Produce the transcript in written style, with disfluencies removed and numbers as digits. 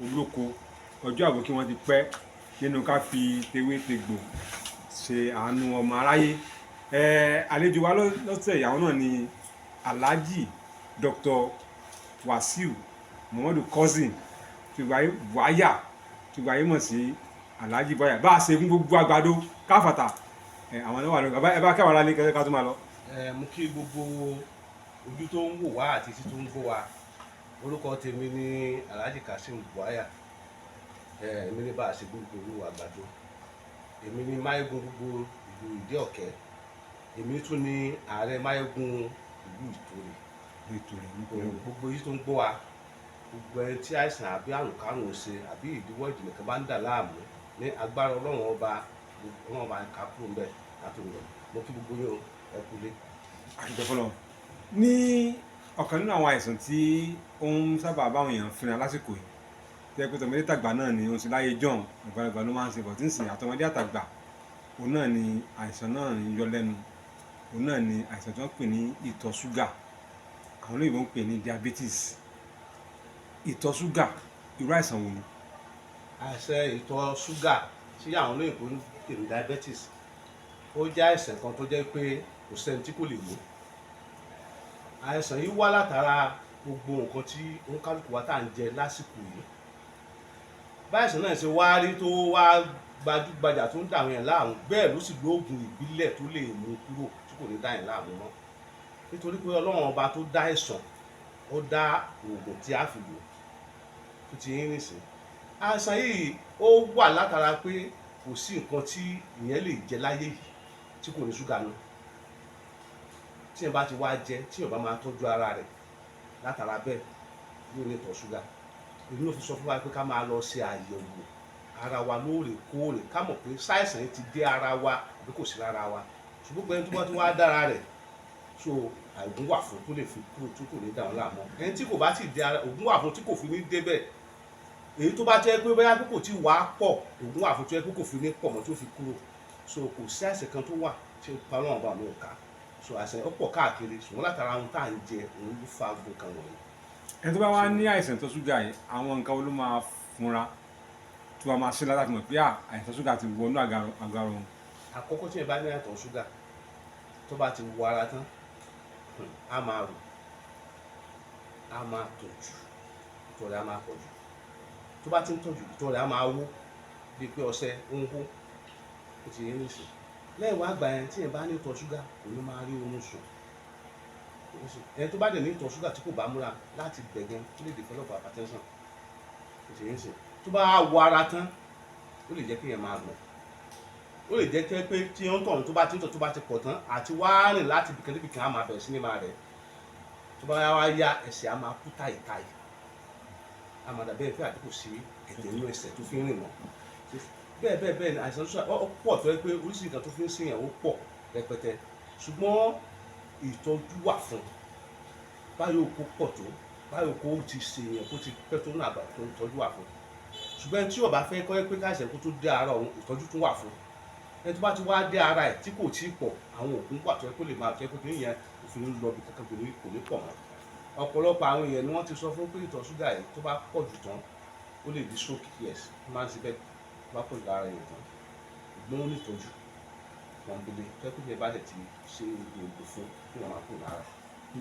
olóko ọjọ́ àbòkí wọn ti pẹ́ nínú ká fi tewé tegbò ṣe àánú ọmọ aráyé. Àlejò wa lọ́sẹ̀ ìyàwó náà ni Alhaji Dr. Wasiu Muhammadu cousin Buaya tí gbàyé mọ̀ sí Alhaji Buaya Baasegun gbogbo Agbado káfàtà àwọn náà wà lórí ẹ bá kẹwàá lálé kẹsẹ ká tó máa lọ. Mo kí gbogbo ojú tó ń wò wá àti tí tó ń gbọ́ wa. Orúkọ tèmi ni Alhaji Buaya, èmi ní Baasegun Agbado, èmi ní máyégún gbogbo ìlú Ìdí Ọ̀kẹ́, èmi tún ní ààrẹ máyégún ìlú Ìtòrè. Gbogbo yìí tó ń gbọ́ wa, gbogbo ẹni tí àìsàn àbí àrùn kárùn ṣe àbí ìdíwọ́ ìjìnlẹ̀ kan bá ń dà láàmú ní agbára Ọlọ́run ọba ká kúrò ń bẹ̀ látò ń lọ. Mo kí gbogbo yín ẹ kú lé. Àdìgbòfọlọ ní ọ̀kan nínú àwọn àìsàn tí ó ń sábà báwọn èèyàn fínra lásìkò yìí tẹ́ pé tọmọdé tàgbà náà ni oṣù láyé john àgbàlagbà ló máa ń ṣe bọ̀ tí ń sìn àtọmọdé àtàgbà òun náà ni àìsàn náà ń yọ lẹ́nu, òun náà ni àìsàn tí wọ́n pè ní ìtọ̀ ṣúgà, àwọn olóyìnbó ń pè ní diabetes. Ìtọ̀ ṣúgà irú àìsàn wo ni? Àìsàn ìtọ̀ ṣúgà tí àwọn olóyìnbó ń pè ní diabetes ó jẹ́ àìsàn kan tó jẹ́ pé kò sẹ́ni tí kò lè mú. Àìsàn yìí wá látara gbogbo nǹkan tí oníkálukú wa tá à ń jẹ lásìkò yìí. Báyìí náà ṣe wá rí tó wá gbajúgbajà tó ń dà àwọn èèyàn láàmú, bẹ́ẹ̀ ló sì lóògùn ìbílẹ̀ tó lè mú kúrò tí kò ní dá èèyàn láàmú mọ́. Nítorí pé Ọlọ́run ọba tó dá àìsàn ó dá oògùn tí a fi lò tó ti yín nìsín. Àìsàn yìí ó wà látara pé kò sí nǹkan tí ìyẹn lè jẹ láyé yìí tí kò ní ṣúgà náà. Tí èèyàn bá ti wá jẹ, tí èèyàn bá máa tọ́jú ara rẹ̀ látara bẹ́ẹ̀ yóò ní ìtọ̀ ṣúgà. Èmi ló fi sọ fún wa pé ká máa lọ ṣe àyẹ̀wò ara wa lóòrèkóòrè ká mọ̀ pé ṣàìsàn yìí ti dé ara wa àbí kò sí lára wa. Ṣùgbọ́n pé ẹni tó bá ti wá dára rẹ̀ so ògùn wà fún tó lè fi kúrò tó kò ní dà wọ́n láàmú. Ẹni tí kò bá ti dé ara ògùn wà fún tí kò fi ní débẹ̀. Èyí tó bá jẹ́ pé bóyá kò tí wà pọ̀ ògùn wà fún tó yẹ kó kò fi ní pọ̀ mọ́ tó fi kúrò. So kò sí àìsàn kan tó wà tí Ọlọ́run ọba mi ò ká. So àìsàn ó pọ̀ káàkiri ṣùgbọ́n látara ohun tá à ń jẹ òun ló fa gbogbo kan wọ̀nyí. Ẹni tó bá wá ní àìsàn ìtọ̀ ṣúgà yìí àwọn nǹkan wo ló máa fúnra tí wọ́n máa ṣe láti mọ̀ pé àìsàn ṣúgà ti wọnú àgọ́ òun? Àkọ́kọ́ tí ẹ bá ní àìsàn ṣúgà tó bá ti wọ ara tán á máa rò, á máa tọ̀ jù, ìtọ̀ rẹ̀ á máa pọ̀ jù. Tó bá ti ń tọ̀ jù ìtọ̀ rẹ̀ á máa wó bíi pé ọṣẹ ń hó, ó ti yé nìsín. Lẹ́yìn wá gbà yẹn tí ẹ bá ní ìtọ̀ ṣúgà kò ní máa rí oorun sùn. Ẹni tó bá dẹ̀ ní ìtọ̀ ṣúgà tí kò bá múra láti gbẹ̀gàn ó lè develop hypertension, ó ti yé nìsín. Tó bá wọ ara tán ó lè jẹ́ kí èèyàn máa gbọ̀n, ó lè jẹ́ pé tí ó ń tọ̀ tó bá ti ń tọ̀ tó bá ti pọ̀ tán àti wá rìn láti ibìkan débi kan á máa bẹ̀rẹ̀ sí ní máa rẹ̀. Tó bá wá yá ẹsẹ̀ á máa kú táìtáì, á máa dàbí ẹ̀fẹ́ àdínkù sí ẹ̀jẹ̀ nínú ẹsẹ̀ tó fi ń rìn mọ́. Bẹ́ẹ̀ ni àìsàn ṣúgà ó pọ̀ tó yẹ pé oríṣiríṣi nǹkan tó fi ń ṣèyàn ó pọ̀ rẹpẹtẹ. Ṣùgbọ́n ìtọ́jú wà fún báyọ̀ kó pọ̀ tó báyọ̀ kó ti ṣèyàn kó ti pẹ́ tó náà tó ń tọ́jú wà fún. Ṣùgbọ́n tí ó bá fẹ́ kọ́ pé káìsàn kó tó dé ara òun ìtọ́jú tún wà fún. Ẹni tó bá ti wá dé ara ẹ̀ tí kò tí ì pọ̀ àwọn òògùn wà tó yẹ kó lè máa jẹ́ pé kí nìyẹn òfin ń lọ bí kankan kò ní pọ̀ mọ́. Ọ̀pọ̀lọpọ̀ àwọn èèyàn ni wọ́n ti sọ fún pé ìtọ̀ ṣúgà yìí tó bá pọ̀ jù tán ó lè di stroke, yes ó máa ń ṣe bẹ́ẹ̀ tó bá pọ̀ jù lára èèyàn tán. Ṣùgbọ́n ó ní ìtọ́jú wọn gbélé tó yẹ kó lè bá dẹ̀ ti ṣe oògùn fún kí wọ́n máa kúrò lára.